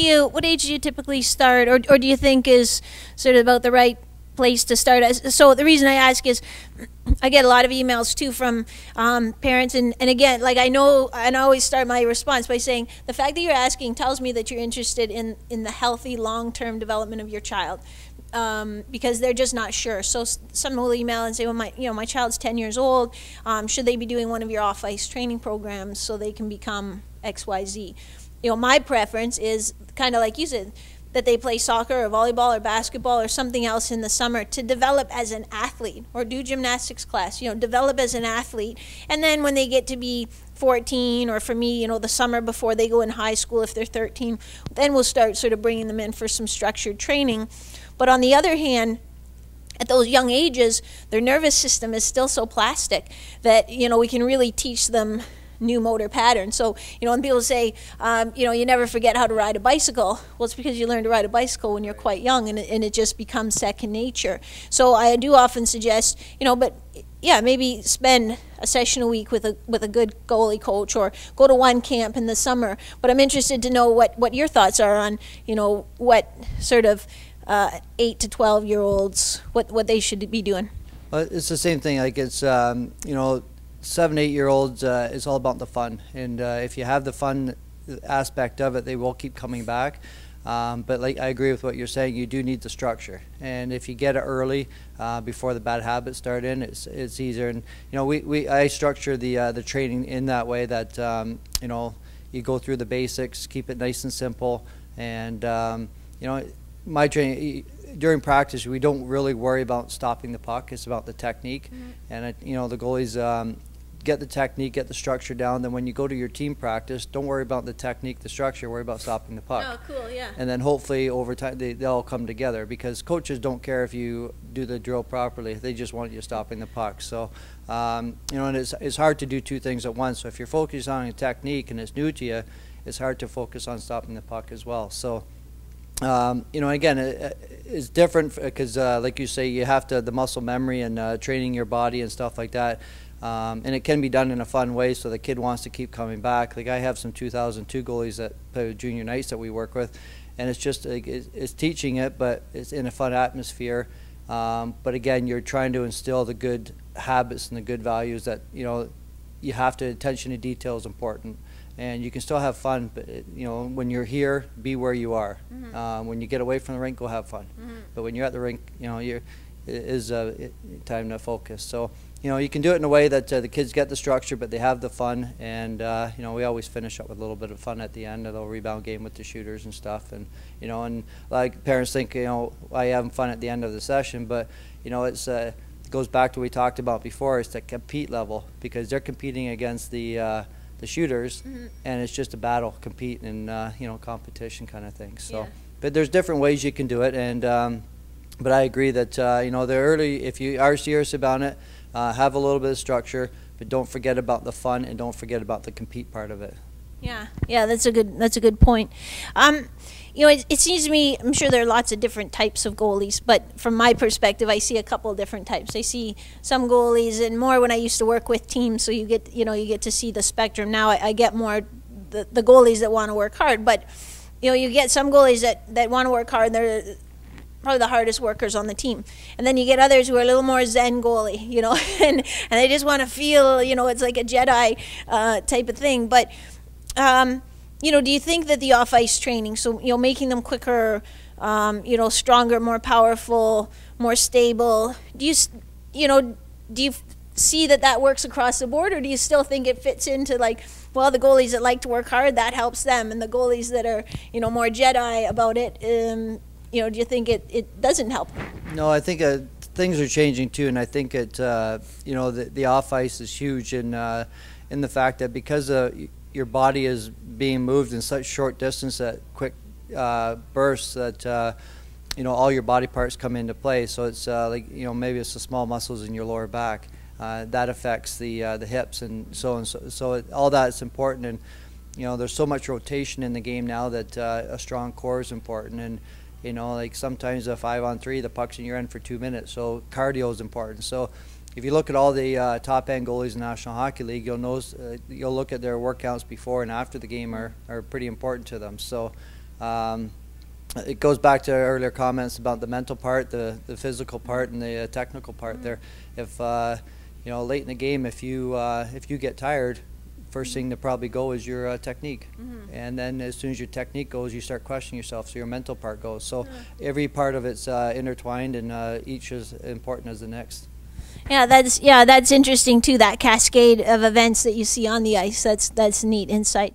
do you typically start, or do you think is sort of about the right place to start? So the reason I ask is I get a lot of emails too from parents, and again, like I know, and I always start my response by saying the fact that you're asking tells me that you're interested in the healthy long-term development of your child, because they're just not sure. So some will email and say, well, my child's 10 years old, should they be doing one of your off-ice training programs so they can become XYZ? My preference is kind of like you said, that they play soccer or volleyball or basketball or something else in the summer to develop as an athlete, or do gymnastics class, develop as an athlete. And then when they get to be 14, or for me, the summer before they go in high school, if they're 13, then we'll start sort of bringing them in for some structured training. But on the other hand, at those young ages, their nervous system is still so plastic that, we can really teach them new motor patterns. So, when people say, you never forget how to ride a bicycle, well, it's because you learn to ride a bicycle when you're quite young, and it just becomes second nature. So I do often suggest, but yeah, maybe spend a session a week with a good goalie coach, or go to one camp in the summer. But I'm interested to know what your thoughts are on, what sort of 8 to 12-year-olds, what they should be doing. Well, it's the same thing. Like it's, 7, 8-year-olds, it's all about the fun, and if you have the fun aspect of it, they will keep coming back. But like, I agree with what you're saying. You do need the structure, and if you get it early, before the bad habits start in, it's easier. And I structure the training in that way that you go through the basics, keep it nice and simple, and my training during practice, we don't really worry about stopping the puck. It's about the technique, and the goalies get the technique, get the structure down. Then when you go to your team practice, don't worry about the technique, the structure. Worry about stopping the puck. Oh, cool, yeah. And then hopefully over time they all come together, because coaches don't care if you do the drill properly. They just want you stopping the puck. So and it's hard to do two things at once. So if you're focused on a technique and it's new to you, it's hard to focus on stopping the puck as well. So again, it's different because, like you say, you have the muscle memory and training your body and stuff like that. And it can be done in a fun way, so the kid wants to keep coming back. Like, I have some 2002 goalies that play with junior nights that we work with, and it's just like, it's teaching it, but it's in a fun atmosphere. But again, you're trying to instill the good habits and the good values that you have to. Attention to detail is important. And you can still have fun, but when you're here, be where you are. When you get away from the rink, go have fun. But when you're at the rink, it is time to focus. So you can do it in a way that the kids get the structure, but they have the fun. And we always finish up with a little bit of fun at the end, a little rebound game with the shooters and stuff. And and like parents think I having fun at the end of the session, but it's it goes back to what we talked about before. It's the compete level, because they're competing against the shooters, and it's just a battle, compete, and competition kind of thing. So, but there's different ways you can do it, and but I agree that the early, if you are serious about it, have a little bit of structure, but don't forget about the fun, and don't forget about the compete part of it. Yeah, that's a good point. It seems to me, I'm sure there are lots of different types of goalies, but from my perspective, I see a couple of different types. I see some goalies, and more when I used to work with teams, so you get to see the spectrum. Now I get more the goalies that want to work hard, but you get some goalies that want to work hard, and they're probably the hardest workers on the team. And then you get others who are a little more zen goalie, and they just want to feel, it's like a Jedi type of thing. But do you think that the off-ice training, so making them quicker, stronger, more powerful, more stable, do you see that works across the board, or do you still think it fits into, like, well, the goalies that like to work hard, that helps them, and the goalies that are more Jedi about it, do you think it doesn't help? No, I think things are changing too, and I think the off-ice is huge in the fact that because your body is being moved in such short distance at quick bursts that all your body parts come into play. So it's like maybe it's the small muscles in your lower back that affects the hips and so on. So all that is important, and there's so much rotation in the game now that a strong core is important. And like sometimes a 5-on-3, the puck's in your end for 2 minutes, so cardio is important. So if you look at all the top-end goalies in the National Hockey League, you'll look at their workouts before and after the game are pretty important to them. So It goes back to earlier comments about the mental part, the physical part, and the technical part there. If you know, late in the game, if you get tired, first thing to probably go is your technique. And then as soon as your technique goes, you start questioning yourself, so your mental part goes. So every part of it's intertwined, and each is important as the next. Yeah, that's interesting too, that cascade of events that you see on the ice. That's neat insight.